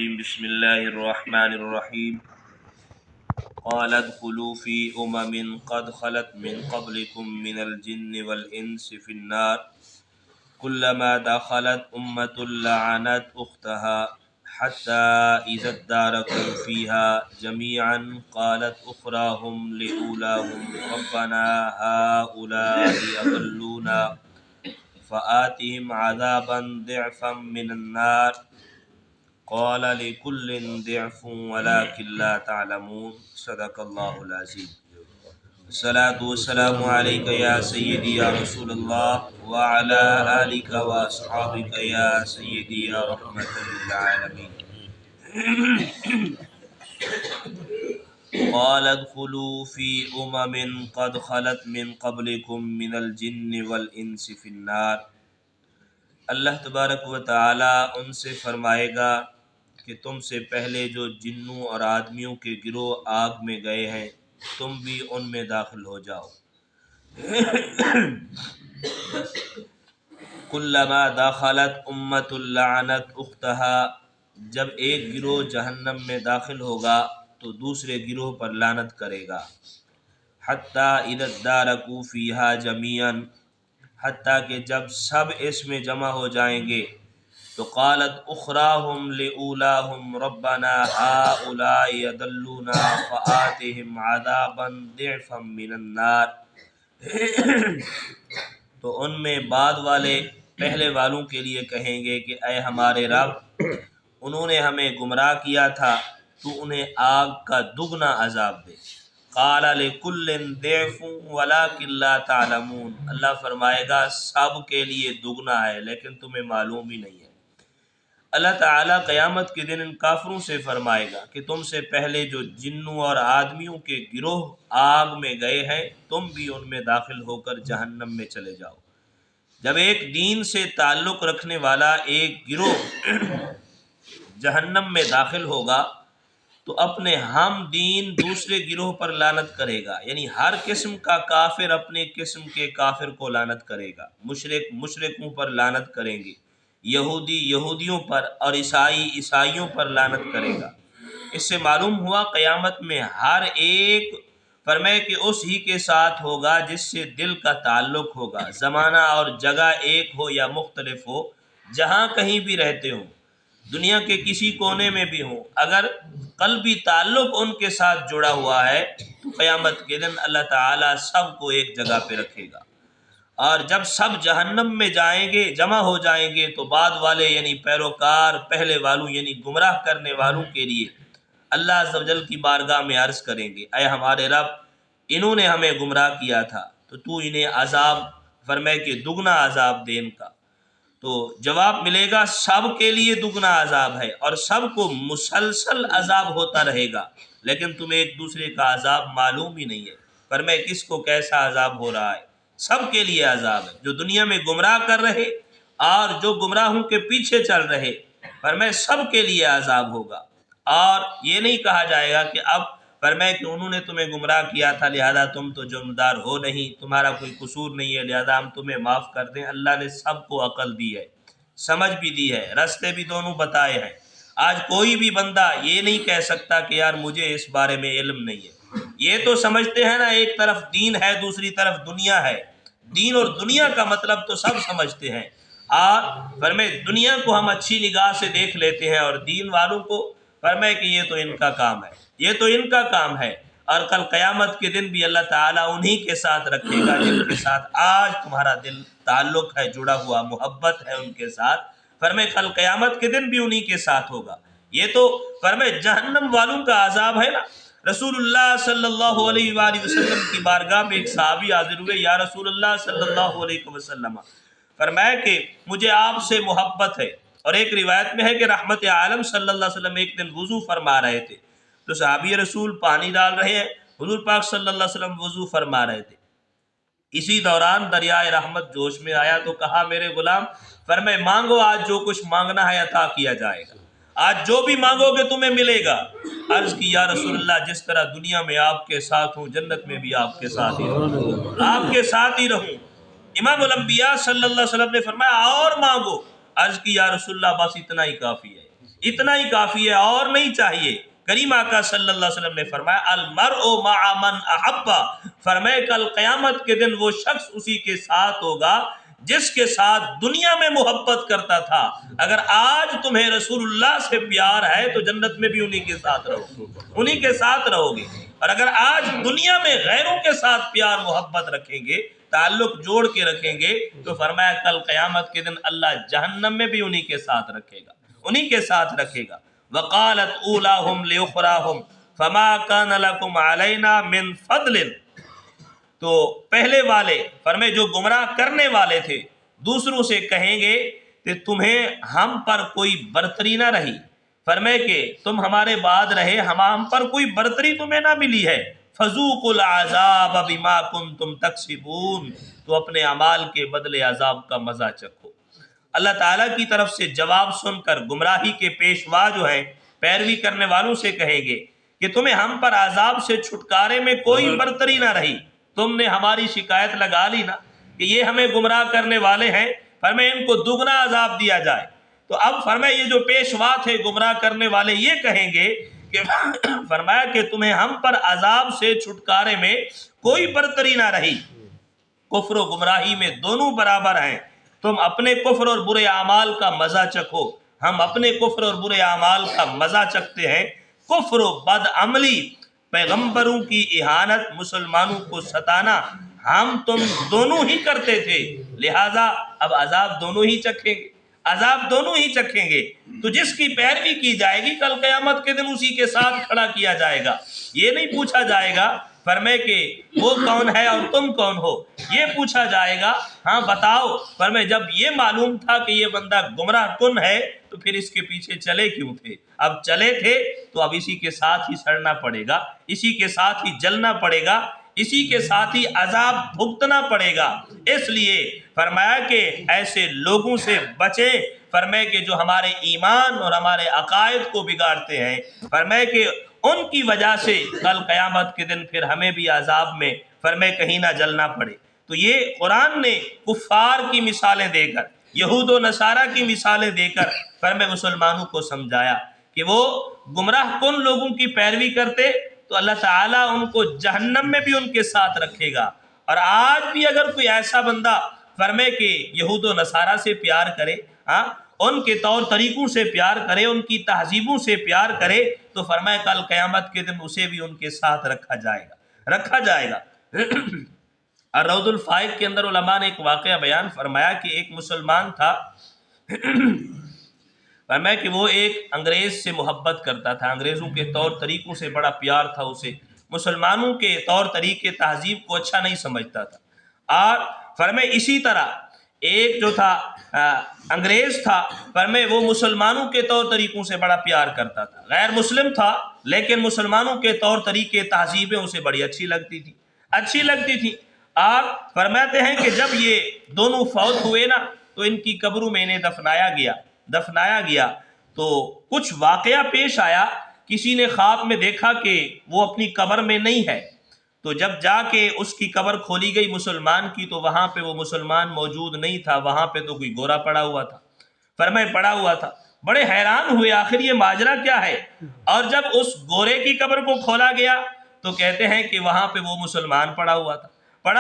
الرجيم بسم الله الرحمن الرحيم قال ادخلوا في قد خلت من قبلكم من الجن والإنس في النار كلما دخلت لعنت أختها حتى إذا اداركوا فيها جميعا قالت أخراهم لأولاهم ربنا هؤلاء أضلونا فآتهم عذابا ضعفا من النار قال لكل ضعف ولكن لا تعلمون صدق اللہ العظیم۔ الصلاۃ والسلام علیک یا سیدی یا رسول اللہ وعلی آلک واصحابک یا سیدی یا رحمت للعالمین۔ قال ادخلوا فی قد خلت من قبلکم من الجن والانس فی النار۔ اللہ تبارک و تعالی ان سے فرمائے گا کہ تم سے پہلے جو جنوں اور آدمیوں کے گروہ آگ میں گئے ہیں تم بھی ان میں داخل ہو جاؤ۔ کلما دخلت امۃ لعنت اختها، جب ایک گروہ جہنم میں داخل ہوگا تو دوسرے گروہ پر لعنت کرے گا۔ حتی اذا ادارکوا فیہا جمیعا، حتیٰ کہ جب سب اس میں جمع ہو جائیں گے تو قالت اخراہم لأولاہم ربنا ہؤلاء اضلونا فآتہم عذابا ضعفا من النار، تو ان میں بعد والے پہلے والوں کے لیے کہیں گے کہ اے ہمارے رب، انہوں نے ہمیں گمراہ کیا تھا تو انہیں آگ کا دگنا عذاب دے۔ قال لکل ضعف ولکن لا تعلمون، اللہ فرمائے گا سب کے لیے دگنا ہے لیکن تمہیں معلوم ہی نہیں ہے۔ اللہ تعالیٰ قیامت کے دن ان کافروں سے فرمائے گا کہ تم سے پہلے جو جنوں اور آدمیوں کے گروہ آگ میں گئے ہیں تم بھی ان میں داخل ہو کر جہنم میں چلے جاؤ۔ جب ایک دین سے تعلق رکھنے والا ایک گروہ جہنم میں داخل ہوگا تو اپنے ہم دین دوسرے گروہ پر لعنت کرے گا، یعنی ہر قسم کا کافر اپنے قسم کے کافر کو لعنت کرے گا، مشرک مشرکوں پر لعنت کریں گے، یہودی یہودیوں پر اور عیسائی عیسائیوں پر لعنت کرے گا۔ اس سے معلوم ہوا قیامت میں ہر ایک فرمائے کہ اس ہی کے ساتھ ہوگا جس سے دل کا تعلق ہوگا، زمانہ اور جگہ ایک ہو یا مختلف ہو، جہاں کہیں بھی رہتے ہوں، دنیا کے کسی کونے میں بھی ہوں، اگر قلبی تعلق ان کے ساتھ جڑا ہوا ہے تو قیامت کے دن اللہ تعالیٰ سب کو ایک جگہ پہ رکھے گا۔ اور جب سب جہنم میں جائیں گے جمع ہو جائیں گے تو بعد والے یعنی پیروکار پہلے والوں یعنی گمراہ کرنے والوں کے لیے اللہ عز و جل کی بارگاہ میں عرض کریں گے اے ہمارے رب، انہوں نے ہمیں گمراہ کیا تھا تو انہیں عذاب فرمائے کہ دگنا عذاب دے ان کا۔ تو جواب ملے گا سب کے لیے دگنا عذاب ہے اور سب کو مسلسل عذاب ہوتا رہے گا، لیکن تمہیں ایک دوسرے کا عذاب معلوم ہی نہیں ہے۔ فرمائے کس کو کیسا عذاب ہو رہا ہے، سب کے لیے عذاب ہے، جو دنیا میں گمراہ کر رہے اور جو گمراہوں کے پیچھے چل رہے، فرمائے سب کے لیے عذاب ہوگا۔ اور یہ نہیں کہا جائے گا کہ اب فرمائے کہ انہوں نے تمہیں گمراہ کیا تھا لہذا تم تو ذمہ ہو نہیں، تمہارا کوئی قصور نہیں ہے لہذا ہم تمہیں معاف کر دیں۔ اللہ نے سب کو عقل دی ہے، سمجھ بھی دی ہے، راستے بھی دونوں بتائے ہیں۔ آج کوئی بھی بندہ یہ نہیں کہہ سکتا کہ یار مجھے اس بارے میں علم نہیں ہے۔ یہ تو سمجھتے ہیں نا، ایک طرف دین ہے دوسری طرف دنیا ہے، دین اور دنیا کا مطلب تو سب سمجھتے ہیں، اور فرمائے دنیا کو ہم اچھی نگاہ سے دیکھ لیتے ہیں اور دین والوں کو فرمائے کہ یہ تو ان کا کام ہے، یہ تو ان کا کام ہے۔ اور کل قیامت کے دن بھی اللہ تعالیٰ انہی کے ساتھ رکھے گا جن کے ساتھ آج تمہارا دل تعلق ہے، جڑا ہوا محبت ہے ان کے ساتھ، فرمائے کل قیامت کے دن بھی انہی کے ساتھ ہوگا۔ یہ تو فرمائے جہنم والوں کا عذاب ہے نا۔ رسول اللہ صلی اللہ علیہ وآلہ وسلم کی بارگاہ میں ایک صحابی حاضر ہوئے، یا رسول اللہ صلی اللہ علیہ وسلم، فرمایا کہ مجھے آپ سے محبت ہے۔ اور ایک روایت میں ہے کہ رحمت عالم صلی اللہ علیہ وسلم ایک دن وضو فرما رہے تھے تو صحابی رسول پانی ڈال رہے ہیں، حضور پاک صلی اللہ علیہ وسلم وضو فرما رہے تھے۔ اسی دوران دریائے رحمت جوش میں آیا تو کہا میرے غلام، فرمائے مانگو، آج جو کچھ مانگنا ہے عطا کیا جائے گا، آج جو بھی مانگو گے تمہیں ملے گا۔ عرض کی یا رسول اللہ جس طرح دنیا میں آپ کے ساتھ ہوں جنت میں بھی آپ کے ساتھ ہی رہوں، آپ کے ساتھ ہی رہوں۔ امام الانبیاء صلی اللہ علیہ وسلم نے فرمایا اور مانگو۔ عرض کی یا رسول اللہ بس اتنا ہی کافی ہے، اتنا ہی کافی ہے اور نہیں چاہیے۔ کریم آقا صلی اللہ علیہ وسلم نے فرمایا المرء مع من احب، فرمائے کل قیامت کے دن وہ شخص اسی کے ساتھ ہوگا جس کے ساتھ دنیا میں محبت کرتا تھا۔ اگر آج تمہیں رسول اللہ سے پیار ہے تو جنت میں بھی انہی کے ساتھ رہو، انہی کے ساتھ رہو گے۔ اور اگر آج دنیا میں غیروں کے ساتھ پیار محبت رکھیں گے، تعلق جوڑ کے رکھیں گے، تو فرمایا کل قیامت کے دن اللہ جہنم میں بھی انہی کے ساتھ رکھے گا، انہی کے ساتھ رکھے گا۔ وقالت اولاہم لاخراہم فما کان لکم علینا من فضل، تو پہلے والے فرمائے جو گمراہ کرنے والے تھے دوسروں سے کہیں گے کہ تمہیں ہم پر کوئی برتری نہ رہی، فرمائے کہ تم ہمارے بعد رہے، ہم پر کوئی برتری تمہیں نہ ملی ہے، فذوقوا العذاب بما کنتم تکسبون، تو اپنے اعمال کے بدلے عذاب کا مزہ چکھو۔ اللہ تعالیٰ کی طرف سے جواب سن کر گمراہی کے پیشوا جو ہیں پیروی کرنے والوں سے کہیں گے کہ تمہیں ہم پر عذاب سے چھٹکارے میں کوئی برتری نہ رہی، تم نے ہماری شکایت لگا لی نا کہ یہ ہمیں گمراہ کرنے والے ہیں، فرمائے ان کو دگنا عذاب دیا جائے۔ تو اب فرمائے یہ جو پیشوا تھے گمراہ کرنے والے یہ کہیں گے کہ فرمایا کہ تمہیں ہم پر عذاب سے چھٹکارے میں کوئی برتری نہ رہی، کفر و گمراہی میں دونوں برابر ہیں، تم اپنے کفر اور برے اعمال کا مزہ چکھو، ہم اپنے کفر اور برے اعمال کا مزہ چکھتے ہیں۔ کفر و بد عملی، پیغمبروں کی اہانت، مسلمانوں کو ستانا ہم تم دونوں ہی کرتے تھے، لہٰذا اب عذاب دونوں ہی چکھیں گے، عذاب دونوں ہی چکھیں گے۔ تو جس کی پیروی کی جائے گی کل قیامت کے دن اسی کے ساتھ کھڑا کیا جائے گا، یہ نہیں پوچھا جائے گا فرمائے کہ وہ کون ہے اور تم کون ہو، یہ پوچھا جائے گا ہاں بتاؤ، فرمائے جب یہ معلوم تھا کہ یہ بندہ گمراہ کن ہے تو پھر اس کے پیچھے چلے کیوں تھے؟ اب چلے تھے تو اب اسی کے ساتھ ہی سڑنا پڑے گا، اسی کے ساتھ ہی جلنا پڑے گا، اسی کے ساتھ ہی عذاب بھگتنا پڑے گا۔ اس لیے فرمایا کہ ایسے لوگوں سے بچیں، فرمائے کہ جو ہمارے ایمان اور ہمارے عقائد کو بگاڑتے ہیں، فرمائے کہ ان کی وجہ سے کل قیامت کے دن پھر ہمیں بھی عذاب میں فرمائے کہیں نہ جلنا پڑے۔ تو یہ قرآن نے کفار کی مثالیں دے کر، یہود و نصارہ کی مثالیں دے کر فرمائے مسلمانوں کو سمجھایا کہ وہ گمراہ کن لوگوں کی پیروی کرتے تو اللہ تعالیٰ ان کو جہنم میں بھی ان کے ساتھ رکھے گا۔ اور آج بھی اگر کوئی ایسا بندہ فرمائے کہ یہود و نصارہ سے پیار کرے، ہاں ان کے طور طریقوں سے پیار کرے، ان کی تہذیبوں سے پیار کرے، تو فرمائے کل قیامت کے دن اسے بھی ان کے ساتھ رکھا جائے گا۔ الروض الفائق کے اندر علماء نے ایک واقعہ بیان فرمایا کہ ایک مسلمان تھا، فرمایا کہ وہ ایک انگریز سے محبت کرتا تھا، انگریزوں کے طور طریقوں سے بڑا پیار تھا اسے، مسلمانوں کے طور طریقے تہذیب کو اچھا نہیں سمجھتا تھا۔ اور فرمائے اسی طرح ایک جو تھا انگریز تھا، فرمائے وہ مسلمانوں کے طور طریقوں سے بڑا پیار کرتا تھا، غیر مسلم تھا لیکن مسلمانوں کے طور طریقے تہذیبیں اسے بڑی اچھی لگتی تھی۔ آپ فرماتے ہیں کہ جب یہ دونوں فوت ہوئے نا تو ان کی قبروں میں انہیں دفنایا گیا تو کچھ واقعہ پیش آیا، کسی نے خواب میں دیکھا کہ وہ اپنی قبر میں نہیں ہے، تو جب جا کے اس کی قبر کھولی گئی مسلمان کی تو وہاں پہ وہ مسلمان موجود نہیں تھا، وہاں پہ تو کوئی گورا پڑا ہوا تھا، فرمائے پڑا ہوا تھا۔ بڑے حیران ہوئے آخر یہ ماجرا کیا ہے، اور جب اس گورے کی قبر کو کھولا گیا تو کہتے ہیں کہ وہاں پہ وہ مسلمان پڑا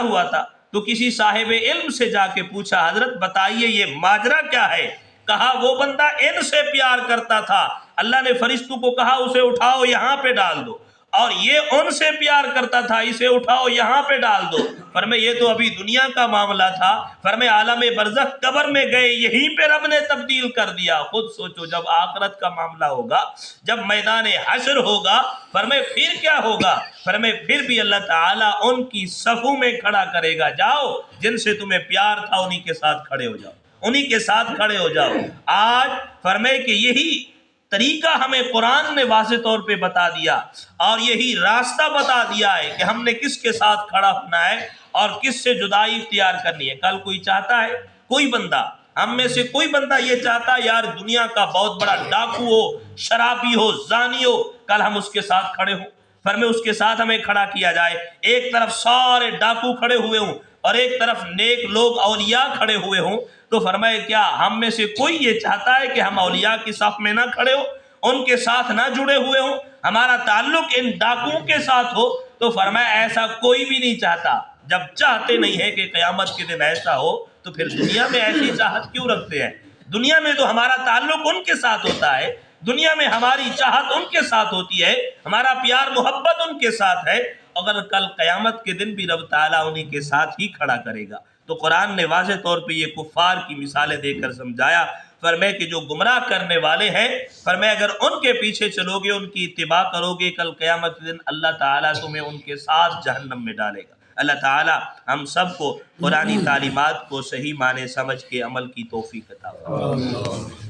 ہوا تھا تو کسی صاحب علم سے جا کے پوچھا حضرت بتائیے یہ ماجرا کیا ہے؟ کہا وہ بندہ ان سے پیار کرتا تھا، اللہ نے فرشتوں کو کہا اسے اٹھاؤ یہاں پہ ڈال دو، اور یہ ان سے پیار کرتا تھا، اسے اٹھاؤ یہاں پہ ڈال دو۔ فرمائے یہ تو ابھی دنیا کا معاملہ تھا، فرمائے عالم برزخ قبر میں گئے یہیں پہ رب نے تبدیل کر دیا۔ خود سوچو جب آخرت کا معاملہ ہوگا، جب میدان حشر ہوگا، فرمائے پھر کیا ہوگا؟ فرمائے پھر بھی اللہ تعالیٰ ان کی صفوں میں کھڑا کرے گا، جاؤ جن سے تمہیں پیار تھا انہی کے ساتھ کھڑے ہو جاؤ، آج فرمائے کہ یہی طریقہ ہمیں قرآن نے واضح طور پہ بتا دیا اور یہی راستہ بتا دیا ہے کہ ہم نے کس کے ساتھ کھڑا ہونا ہے اور کس سے جدائی اختیار کرنی ہے۔ کل کوئی چاہتا ہے، کوئی بندہ ہم میں سے کوئی بندہ یہ چاہتا ہے یار دنیا کا بہت بڑا ڈاکو ہو، شرابی ہو، زانی ہو، کل ہم اس کے ساتھ کھڑے ہوں، فرمائے اس کے ساتھ ہمیں کھڑا کیا جائے، ایک طرف سارے ڈاکو کھڑے ہوئے ہوں اور ایک طرف نیک لوگ اولیاء کھڑے ہوئے ہوں، تو فرمائے کیا ہم میں سے کوئی یہ چاہتا ہے کہ ہم اولیاء کی صف میں نہ کھڑے ہو، ان کے ساتھ نہ جڑے ہوئے ہوں، ہمارا تعلق ان ڈاکوؤں کے ساتھ ہو؟ تو فرمایا ایسا کوئی بھی نہیں چاہتا۔ جب چاہتے نہیں ہے کہ قیامت کے دن ایسا ہو تو پھر دنیا میں ایسی چاہت کیوں رکھتے ہیں؟ دنیا میں تو ہمارا تعلق ان کے ساتھ ہوتا ہے، دنیا میں ہماری چاہت ان کے ساتھ ہوتی ہے، ہمارا پیار محبت ان کے ساتھ ہے، اگر کل قیامت کے دن بھی رب تعالیٰ انہی کے ساتھ ہی کھڑا کرے گا۔ تو قرآن نے واضح طور پہ یہ کفار کی مثالیں دے کر سمجھایا، فرمائے کہ جو گمراہ کرنے والے ہیں، فرمائے اگر ان کے پیچھے چلو گے، ان کی اتباع کرو گے، کل قیامت کے دن اللہ تعالیٰ تمہیں ان کے ساتھ جہنم میں ڈالے گا۔ اللہ تعالیٰ ہم سب کو قرآنی تعلیمات کو صحیح معنی سمجھ کے عمل کی توفیق عطا فرمائے۔